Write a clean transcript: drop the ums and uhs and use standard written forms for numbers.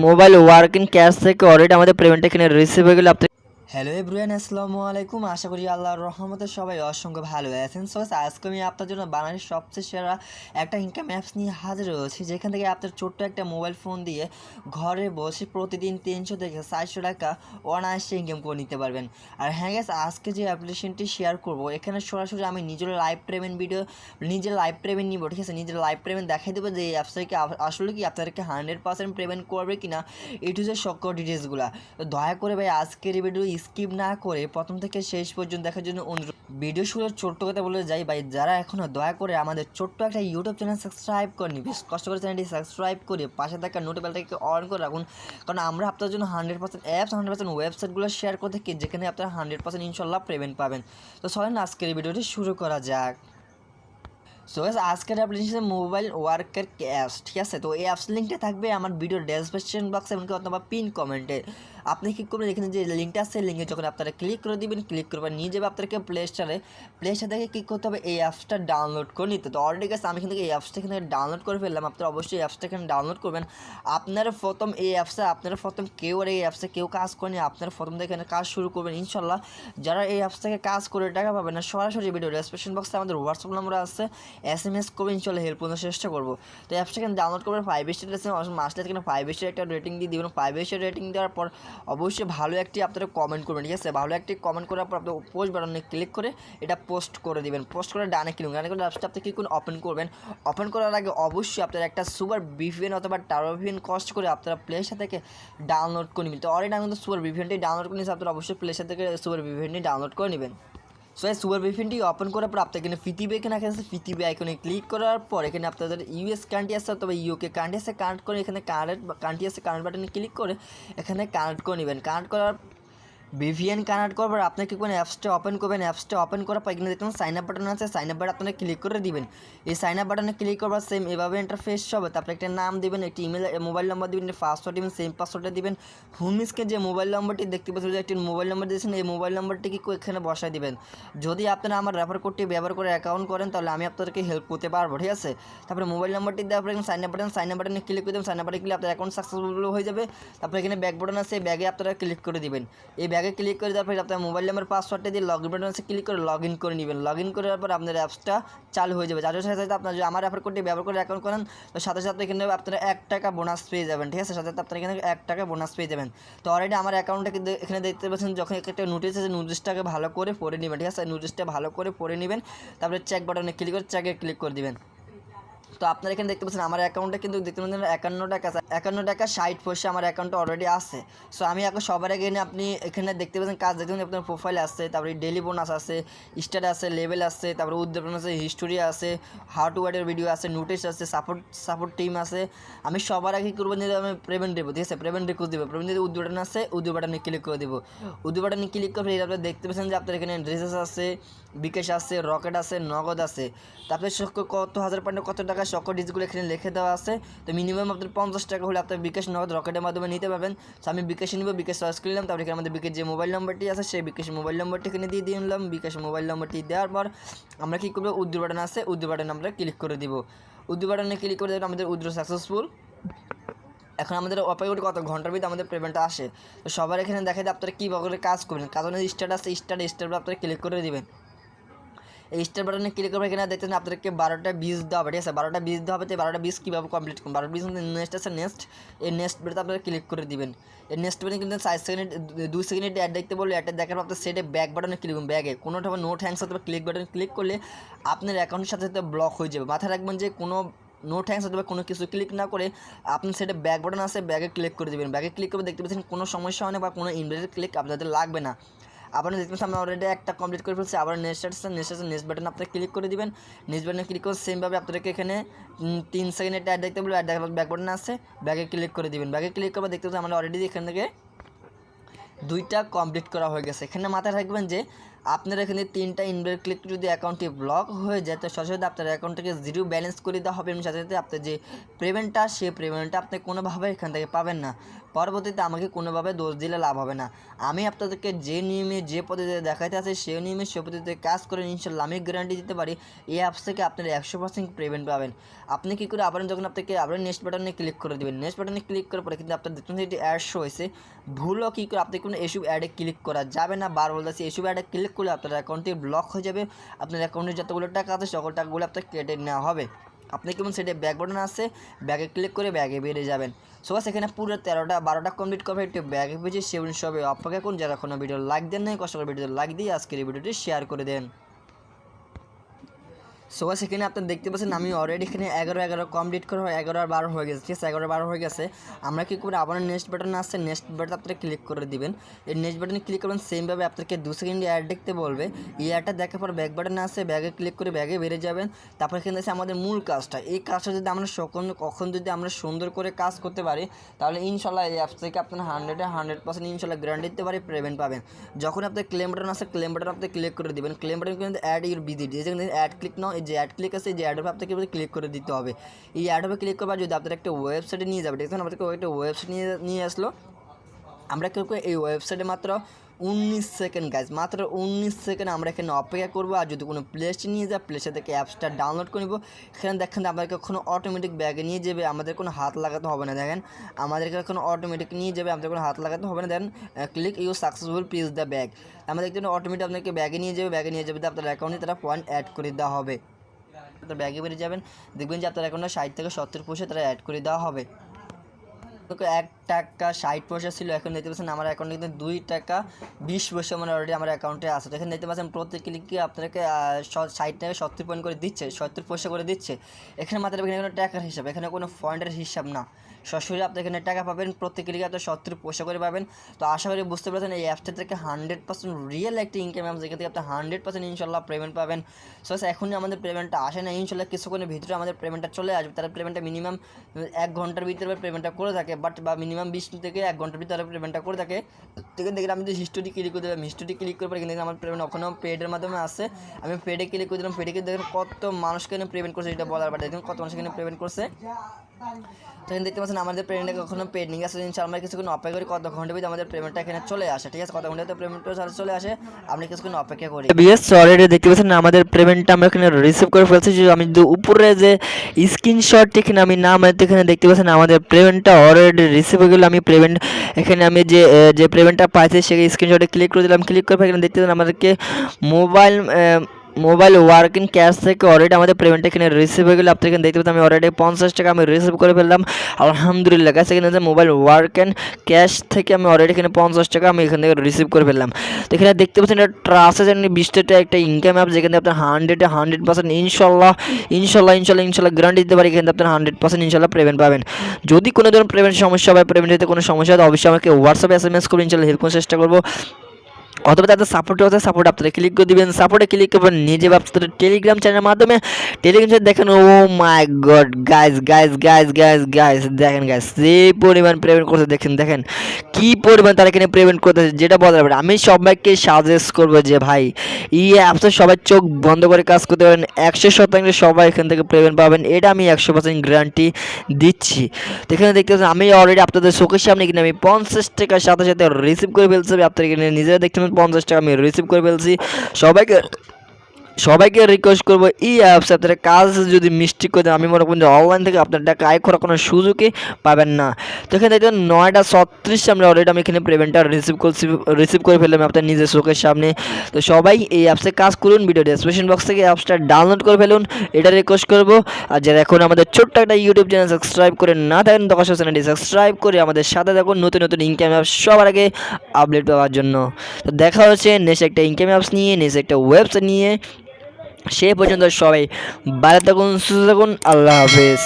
Mobile working cash থেকে already আমাদের পেমেন্টটা এখানে রিসিভ হয়ে গেলে আপনি হ্যালো এভরিওয়ান, আসসালামু আলাইকুম। আশা করি আল্লাহর রহমতে সবাই অসংখ্য ভালো আছেন। সো আজকে আমি আপনার জন্য বাংলাদেশের সবচেয়ে সেরা একটা ইনকাম অ্যাপস নিয়ে হাজির হয়েছি, যেখান থেকে আপনার ছোট্ট একটা মোবাইল ফোন দিয়ে ঘরে বসে প্রতিদিন 300 থেকে 400 টাকা অনায়াসে ইনকাম করে নিতে পারবেন। আর হ্যাঁ গ্যাস, আজকে যে অ্যাপ্লিকেশনটি শেয়ার করব, এখানে সরাসরি আমি নিজের লাইভ পেমেন্ট ভিডিও, নিজের লাইভ পেমেন্ট নিব, ঠিক আছে? নিজের লাইভ পেমেন্ট দেখাই দেবো যে এই অ্যাপসটাকে আসলে কি আপনাদেরকে 100% পেমেন্ট করবে কিনা, এটু যে সকল ডিটেলসগুলো। তো দয়া করে ভাই আজকের এই ভিডিও স্কিপ না করে প্রথম থেকে শেষ পর্যন্ত দেখার জন্য অনুরোধ। ভিডিও শুরুর ছোট্ট কথা বলে যাই ভাই, যারা এখনও দয়া করে আমাদের ছোট্ট একটা ইউটিউব চ্যানেল সাবস্ক্রাইব করেনি, বেশ কষ্ট করে চ্যানেলটি সাবস্ক্রাইব করে পাশে থাকা নোটিফিকেশনটাকে অন করে রাখুন, কারণ আমরা আপনার জন্য 100% অ্যাপস 100% ওয়েবসাইটগুলো শেয়ার করে থাকি, যেখানে আপনারা 100% ইনশাল্লাহ পেমেন্ট পাবেন। তো চলেন আজকের এই ভিডিওটি শুরু করা যাক। সো আজকের অ্যাপ্লিকেশন মোবাইল ওয়ার্কের ক্যাশ, ঠিক আছে? তো এই অ্যাপস লিঙ্কটা থাকবে আমার ভিডিওর ডেসক্রিপশন বক্সে এমনকি অথবা পিন কমেন্টে। আপনি কী করবেন, এখানে যে লিঙ্কটা আছে, লিঙ্কে যখন আপনারা ক্লিক করে দিবেন, ক্লিক করবেন নিয়ে যাবে আপনাকে প্লে স্টোরে থেকে কী করতে হবে, এই অ্যাপসটা ডাউনলোড করে নিতে। তো অলরেডি গেছে আমি এখান থেকে এই অ্যাপসটা এখানে ডাউনলোড করে ফেললাম। আপনারা অবশ্যই অ্যাপসটা এখানে ডাউনলোড করবেন। আপনারা প্রথম কেউ আর এই অ্যাপসে কেউ কাজ করেনি, আপনারা প্রথম থেকে এখানে কাজ শুরু করবেন ইনশাল্লাহ। যারা এই অ্যাপস থেকে কাজ করে টাকা পাবেন না, সরাসরি ভিডিও ডেসক্রিপশন বক্সে আমাদের হোয়াটসঅ্যাপ নাম্বার আছে, SMS করবে, ইনশাল্লাহ হেল্প করার চেষ্টা করবো। তো অ্যাপসটা এখানে ডাউনলোড করবেন, 5 স্টার আছে, মাসলে এখানে 5 স্টার একটা রেটিং দিয়ে দিবেন। 5 স্টার রেটিং দেওয়ার পর অবশ্যই ভালো একটি আপনারা কমেন্ট করবেন, ঠিক আছে? ভালো একটি কমেন্ট করার পর আপনার পোস্ট বাটনে ক্লিক করে এটা পোস্ট করে দিবেন। পোস্ট করে ডানে ক্লিক অ্যাপসটা আপনি ক্লিক করে ওপেন করবেন। ওপেন করার আগে অবশ্যই আপনারা একটা সুপার ভিপিএন অথবা টাওয়ার ভিপিএন কষ্ট করে আপনারা প্লে স্টোর থেকে ডাউনলোড করে নেবেন। তো অলরেডি আমি কিন্তু সুপার ভিপিএনটি ডাউনলোড করে নিয়েছি, আপনারা অবশ্যই প্লে স্টোর থেকে সুপার ভিপিএনটি ডাউনলোড করে নেবেন। সো এই সুপার ভিপিএনটি ওপেন করার পর আপনার এখানে পৃথিবী এখানে আছে, পৃথিবী আইকনে ক্লিক করার পর এখানে আপনাদের ইউএস কান্ট্রি আছে অথবা ইউকে কান্ট্রি আছে, কানেক্ট করে এখানে কান্ট্রি আছে, কানেক্ট বাটনে ক্লিক করে এখানে কানেক্ট করে নেবেন। কানেক্ট করার ভিপিএন কানেক্ট করার পর আপনি কি করবেন, অ্যাপসটা ওপেন করবেন। অ্যাপসটা ওপেন করার পর এখানে দেখুন সাইন আপ বাটন আছে, সাইন আপ বাটন আপনারা ক্লিক করে দিবেন। এই সাইন আপ বাটনে ক্লিক করবার সেম এভাবে ইন্টারফেস হবে। তারপরে একটা নাম দিবেন, একটি ইমেল মোবাইল নম্বর দিবেন, পাসওয়ার্ড দিবেন, সেম পাসওয়ার্ডটা দিবেন। হোমস্কে যে মোবাইল নম্বরটি দেখতে পাচ্ছেন, যে একটি মোবাইল নম্বর দিয়েছেন, এই মোবাইল নম্বরটি কি এখানে বসায় দিবেন। যদি আপনারা আমার রেফার কোডটি ব্যবহার করে অ্যাকাউন্ট করেন, তাহলে আমি আপনাদেরকে হেল্প করতে পারবো, ঠিক আছে? তারপরে মোবাইল নম্বরটি দেওয়ার পর এখানে সাইন আপ বাটনে ক্লিক করে দেবেন। সাইন আপ বাটনে ক্লিক আপনার অ্যাকাউন্ট সাকসেসফুল হয়ে যাবে। তারপরে এখানে ব্যাক বাটন আছে, ব্যাগে আপনারা ক্লিক করে দিবেন। এই ব্যাগে ক্লিক করে দেওয়ার পর আপনার মোবাইল নাম্বার পাসওয়ার্ডটা দিয়ে লগ ইন বাটন আছে, ক্লিক করে লগ ইন করে নেবেন। লগ ইন করার পর আপনার অ্যাপসটা চালু হয়ে যাবে। চালুর সাথে সাথে আপনার যদি আমার রেফার কোডটি ব্যবহার করে অ্যাকাউন্ট করেন, তো সাথে সাথে এখানে আপনারা 1 টাকা বোনাস পেয়ে যাবেন, ঠিক আছে? সাথে সাথে আপনারা এখানে 1 টাকা বোনাস পেয়ে যাবেন। তো অলরেডি আমার অ্যাকাউন্টটা কিন্তু এখানে দেখতে পাচ্ছেন, যখন একটা নোটিশ আছে, নোটিশটাকে ভালো করে পড়ে নেবেন, ঠিক আছে? নোটিশটা ভালো করে পড়ে নেবেন। তারপরে চেক বাটনে ক্লিক করে চেকে ক্লিক করে দিবেন। তো আপনারা এখানে দেখতে পাচ্ছেন আমার অ্যাকাউন্টে কিন্তু দেখতে পাচ্ছেন 51 টাকা আছে, 51 টাকা 60 পয়সা আমার অ্যাকাউন্টে অলরেডি আছে। সো আমি এখন সবার আগে আপনি এখানে দেখতে পাচ্ছেন কাজ দেখতে পাচ্ছেন, আপনার প্রোফাইল আছে, তারপরে ডেলি বোনাস আছে, স্টার আছে, লেভেল আছে, তারপরে উদ্যাপন আছে, হিস্টোরি আছে, হাউ টু ওয়ার্ডের ভিডিও আছে, নোটিশ আছে, সাপোর্ট টিম আছে। আমি সবার আগে করবো যে আমি পেমেন্ট দেবো, ঠিক আছে? পেমেন্ট রিকোয়েস্ট দেবো, পেমেন্ট দিয়ে উদ্যোগন আছে, উদ্যোগবাটনে ক্লিক করে দেবো। উদ্যোগবাটনে ক্লিক করে আপনারা দেখতে পাচ্ছেন যে আপনার এখানে ড্রেসেস আছে, বিকাশ আছে, রকেট আছে, নগদ আছে। তারপরে কত হাজার পয়েন্ট কত টাকা সকল ডিজিটগুলো এখানে লিখে দেওয়া আছে। তো মিনিমাম আপনার 50 টাকা হলে আপনার বিকাশ নগদ রকেটের মাধ্যমে নিতে পারবেন। তো আমি বিকাশে নিব, বিকাশ চয়েস করলাম। তারপরে এখানে আমাদের বিকাশ যে মোবাইল নম্বরটি আছে, সেই বিকাশ মোবাইল নম্বরটি এখানে দিয়ে দিলাম। বিকাশ মোবাইল নম্বরটি দেওয়ার পর আমরা কী করবো, উদ্যোগ বাটন আছে, উদ্যোগ বাটনে আমরা ক্লিক করে দিব। উদ্যোগ বাটনে ক্লিক করে দেবেন, আমাদের উদ্যোগ সাকসেসফুল। এখন আমাদের অপেক্ষা কত ঘন্টার ভিতরে আমাদের পেমেন্টটা আসে। তো সবার এখানে দেখা যায় আপনারা কীভাবে কাজ করবেন। কারণ স্টার্ট আছে, স্টার আপনারা ক্লিক করে দেবেন। এই স্টার বাটনে ক্লিক করবে, এখানে দেখতেছেন আপনাদেরকে 12টা 20 দেওয়া হবে, ঠিক আছে? 12টা 20 দেওয়া হবে। তো 12টা 20 কীভাবে কমপ্লিট করুন, 12টা 20 নেক্সট আছে, নেক্সট এই নেক্সট বেটাতে আপনারা ক্লিক করে দিবেন। এই নেক্সট বাটনে কিন্তু 4 সেকেন্ড 2 সেকেন্ডে অ্যাড দেখতে বললে অ্যাডটা দেখার পর আপনার সেটে ব্যাক বাটনে ক্লিক করুন। ব্যাগে কোনোটা নোট হ্যাংস অথবা ক্লিক বাটনে ক্লিক করলে আপনার অ্যাকাউন্টের সাথে সাথে ব্লক হয়ে যাবে। মাথায় রাখবেন যে কোনো নো থ্যাঙ্কস অথবা কোনো কিছু ক্লিক না করে আপনি সেটা ব্যাক বাটন আছে, ব্যাগে ক্লিক করে দেবেন। ব্যাগে ক্লিক করে দেখতে পাচ্ছেন কোনো সমস্যা হয় না বা কোনো ইনভ্যালিড ক্লিক আপনাদের লাগবে না। আবার দেখতে পাচ্ছেন আমরা অলরেডি একটা কমপ্লিট করে ফেলছি। আবার নেক্সট বাটন আপনারা ক্লিক করে দিবেন। নেক্সট বাটনে ক্লিক করে সেমভাবে আপনাদেরকে এখানে 3 সেকেন্ডের অ্যাড দেখতে বলবো, অ্যাড দেখার ব্যাক বাটন আছে, ব্যাগে ক্লিক করে দিবেন। ব্যাগে ক্লিক করবে দেখতে পাচ্ছেন আমরা অলরেডি এখান থেকে 2টা কমপ্লিট করা হয়ে গেছে। এখানে মাথায় রাখবেন যে আপনার এখানে 3টা ইনভ্যালিড ক্লিক যদি অ্যাকাউন্টটি ব্লক হয়ে যায় তো সাথে সাথে আপনার অ্যাকাউন্টটাকে জিরো ব্যালেন্স করে দেওয়া হবে এবং সাথে সাথে আপনার যে পেমেন্টটা সেই পেমেন্টটা আপনি কোনোভাবে এখান থেকে পাবেন না। পরবর্তীতে আমাকে কোনোভাবে দোষ দিলে লাভ হবে না। আমি আপনাদেরকে যে নিয়মে যে পদ্ধতিতে দেখাইতে আছে সেই নিয়মে সে পদ্ধতিতে কাজ করে ইনশাল্লাহ আমি গ্যারান্টি দিতে পারি এই অ্যাপস থেকে আপনারা 100% পেমেন্ট পাবেন। আপনি কী করে আবার যখন আপনাকে আবার নেক্সট বাটনে ক্লিক করে দেবেন, নেক্সট বাটনে ক্লিক করার পরে কিন্তু আপনার দেখুন এটি অ্যাড শো হয়েছে, ভুলও কী করে আপনি কোনো এসব অ্যাডে ক্লিক করা যাবে না। বার বলতেছি এসব অ্যাডে ক্লিক করলে আপনার অ্যাকাউন্টটি ব্লক হয়ে যাবে, আপনার অ্যাকাউন্টে যতগুলো টাকা আছে সকল টাকাগুলো আপনার কেটে নেওয়া হবে। আপনি কেমন সেটা ব্যাক বাটন আছে, ব্যাগে ক্লিক করে ব্যাগে বেরিয়ে যাবেন। সো সেখানে পুরো 13টা 12টা কমপ্লিট করবে একটু ব্যাগে পেয়েছে সেগুলো সবে অপেক্ষা করুন। যারা কোনো ভিডিও লাইক দেন নাই কষ্ট করে ভিডিও লাইক দিয়ে আজকের এই ভিডিওটি শেয়ার করে দেন। সো সেখানে আপনারা দেখতে পাচ্ছেন আমি অলরেডি এখানে 11 কমপ্লিট করা হয়, 11 আর 12 হয়ে গেছে, ঠিক আছে 11 12 হয়ে গেছে। আমরা কী করবো আবার নেক্সট বাটন আসছে, নেক্সট বাটন আপনারা ক্লিক করে দিবেন। এই নেক্সট বাটনে ক্লিক করবেন, সেমভাবে আপনাকে 2 সেকেন্ড অ্যাড দেখতে বলবে। এই অ্যাডটা দেখার পর ব্যাক বাটন আসছে, ব্যাগে ক্লিক করে ব্যাগে বেরিয়ে যাবেন। তারপর এখানে আছে আমাদের মূল কাজটা, এই কাজটা যদি আমরা কখন যদি আমরা সুন্দর করে কাজ করতে পারি তাহলে ইনশাল্লাহ এই অ্যাপস থেকে আপনার 100% ইনশাল্লাহ গ্যারান্টি দিতে পারি পেমেন্ট পাবেন। যখন আপনার ক্লেম বাটন আসে ক্লেম বাটন আপনি ক্লিক করে দেবেন, ক্লেম বাটন কিন্তু অ্যাড ইউর ভিজিট, এই যে অ্যাড ক্লিক নাও, এই যে অ্যাড ক্লিক আছে যে অ্যাডোবে আপনাকে ক্লিক করে দিতে হবে। এই অ্যাডোবে ক্লিক করবার যদি আপনার একটা ওয়েবসাইটে নিয়ে যাবে, দেখুন আমাদেরকে একটা ওয়েবসাইট নিয়ে আসলো। আমরা কেউ এই ওয়েবসাইটে মাত্র 19 সেকেন্ড গাইজ, মাত্র 19 সেকেন্ড আমরা এখানে অপেক্ষা করবো। আর যদি কোনো প্লেসে নিয়ে যায় প্লেসে থেকে অ্যাপসটা ডাউনলোড করে নিব। এখানে দেখেন আমাদেরকে কখনো অটোমেটিক ব্যাগে নিয়ে যাবে, আমাদের কোনো হাত লাগাতে হবে না। দেখেন আমাদেরকে কোনো অটোমেটিক নিয়ে যাবে, আমাদের কোনো হাত লাগাতে হবে না। Then click you successful piece the bag, আমাদের একজন অটোমেটিক আপনাকে ব্যাগে নিয়ে যাবে, ব্যাগে নিয়ে যাবে আপনার অ্যাকাউন্টে তারা পয়েন্ট অ্যাড করে দেওয়া হবে। তো ব্যাগে বেরিয়ে যাবেন, দেখবেন যে আপনার অ্যাকাউন্টে 60 থেকে 70% তারা অ্যাড করে দেওয়া হবে। 1 টাকা 60 পয়সা ছিল, এখন দেখতে পাচ্ছেন আমার অ্যাকাউন্টে কিন্তু 2 টাকা 20 পয়সা মানে অলরেডি আমার অ্যাকাউন্টে আছে। তো এখানে দেখতে পাচ্ছেন প্রত্যেক ক্লিকে আপনাকে 60 টাকা 70 পয়েন্ট করে দিচ্ছে, 70 পয়সা করে দিচ্ছে। এখানে মাত্র এখানে কোনো টাকার হিসাব, এখানে কোনো পয়েন্টের হিসাব না, সরাসরি আপনি এখানে টাকা পাবেন, প্রত্যেক ক্লিকে আপনি 70 পয়সা করে পাবেন। তো আশা করি বুঝতে পারছেন এই অ্যাপটা থেকে 100% রিয়েল একটা ইনকাম অ্যাপ, যেখান থেকে আপনি 100% ইনশাল্লাহ পেমেন্ট পাবেন। সো এখনই আমাদের পেমেন্টটা আসে না, ইনশাল্লাহ কিছুক্ষণের ভিতরে আমাদের পেমেন্টটা চলে আসবে। তারা পেমেন্টটা মিনিমাম 1 ঘন্টার ভিতরে পেমেন্টটা করে থাকে, বাট বা মিনিমাম 20 থেকে 1 ঘন্টার ভিতরে পেমেন্টটা করে থাকে। দেখেন আমি যদি হিস্টোরি ক্লিক করে দিলাম, হিস্টোরি ক্লিক করে কিন্তু আমার পেমেন্ট ওখানেও পেডের মাধ্যমে আসে। আমি পেডে ক্লিক করে দিলাম, পেডে দেখেন কত মানুষকে পেমেন্ট করছে, এটা বলার বাট দেখুন কত মানুষ এখানে পেমেন্ট করছে। তো এখানে দেখতে পাচ্ছেন আমাদের পেমেন্টটা কখনো পেন্ডিং আছে, ইনশাআল্লাহ আমরা কিছুক্ষণ অপেক্ষা করি, কত ঘন্টা ভিতরে আমাদের পেমেন্টটা এখানে চলে আসে, ঠিক আছে কত ঘন্টাতে পেমেন্টটা চলে আসে, আপনি কিছুক্ষণ অপেক্ষা করি। বিএস অলরেডি দেখতে পাচ্ছেন আমাদের পেমেন্টটা আমরা এখানে রিসিভ করে ফেলছি। যে আমি যদি উপরে যে স্ক্রিনশট এখানে আমি নাম এখানে দেখতে পাচ্ছেন আমাদের পেমেন্টটা অলরেডি রিসিভ হয়ে গেল। আমি পেমেন্ট এখানে আমি যে পেমেন্টটা পাইছি সেই স্ক্রিনশটে ক্লিক করে দিলাম, ক্লিক করে এখানে দেখতে পাচ্ছেন আমাদেরকে মোবাইল ওয়ার্কিং ক্যাশ থেকে অলরেডি আমাদের পেমেন্ট এখানে রিসিভ হয়ে গেলে। আপনি এখানে দেখতে পাচ্ছেন আমি অলরেডি 50 টাকা আমি রিসিভ করে ফেললাম, আলহামদুলিল্লাহ। গাছ এখানে মোবাইল ওয়ার্ক অ্যান্ড ক্যাশ থেকে আমি অলরেডি এখানে 50 টাকা আমি এখান থেকে রিসিভ করে ফেললাম। তো এখানে দেখতে পাচ্ছেন এটা ট্রাস্টেড 20 টাকা একটা ইনকাম অ্যাপ, যেখানে আপনার 100% ইনশাল্লাহ গ্যারান্টি দিতে পারি এখানে আপনার 100% ইনশাল্লাহ পেমেন্ট পাবেন। যদি কোনো ধরনের পেমেন্ট সমস্যা হয়, পেমেন্ট দিতে কোনো সমস্যা হয় অবশ্যই আমাকে হোয়াটসঅ্যাপে SMS করবেন, ইনশাল্লাহ হেল্প করার চেষ্টা করবো। অথবা তাদের সাপোর্টে আছে, সাপোর্ট আপনারা ক্লিক করে দিবেন, সাপোর্টে ক্লিক করবেন নিজে আপনাদের টেলিগ্রাম চ্যানেলের মাধ্যমে। টেলিগ্রাম চ্যানেল দেখেন, ও মাই গড গাইজ দেখেন গাইজ যে পরিমাণ পেমেন্ট করতে দেখেন কি পরিমাণ তারা এখানে পেমেন্ট করতেছে, যেটা বলা যাবে। আমি সবাইকে সাজেস্ট করবো যে ভাই এই অ্যাপসে সবাই চোখ বন্ধ করে কাজ করতে পারেন, 100% সবাই এখান থেকে পেমেন্ট পাবেন, এটা আমি 100% গ্যারান্টি দিচ্ছি। তো এখানে দেখতে পাচ্ছেন আমি অলরেডি আপনাদের চোখের সামনে কিনে আমি 50 টাকার সাথে সাথে রিসিভ করে ফেলছি। আপনারা এখানে নিজেরা দেখতে 50 টাকা আমি রিসিভ করে ফেলছি। সবাইকে রিকোয়েস্ট করবো এই অ্যাপস আপনারা কাজ যদি মিস্টেক করে দেন, আমি মনে করি যে অনলাইন থেকে আপনার টাকা আয় করার কোনো সুযোগই পাবেন না। তো এখানে দেখবেন 9:36 আমরা অলরেডি আমি এখানে পেমেন্টটা রিসিভ করে ফেললাম আপনার নিজের চোখের সামনে। তো সবাই এই অ্যাপসে কাজ করুন, ভিডিও ডেসক্রিপশন বক্স থেকে অ্যাপসটা ডাউনলোড করে ফেলুন, এটা রিকোয়েস্ট করবো। আর যারা এখন আমাদের ছোট্ট একটা ইউটিউব চ্যানেল সাবস্ক্রাইব করে না থাকেন তখন চ্যানেলটি সাবস্ক্রাইব করে আমাদের সাথে থাকুন নতুন ইনকাম অ্যাপস সবার আগে আপডেট পাওয়ার জন্য। তো দেখা হচ্ছে নেক্সট একটা ইনকাম অ্যাপস নিয়ে, নেক্সট একটা ওয়েবসাইট নিয়ে। সে পর্যন্ত সবাই ভালো থাকুন, সুস্থ থাকুন, আল্লাহ হাফেজ।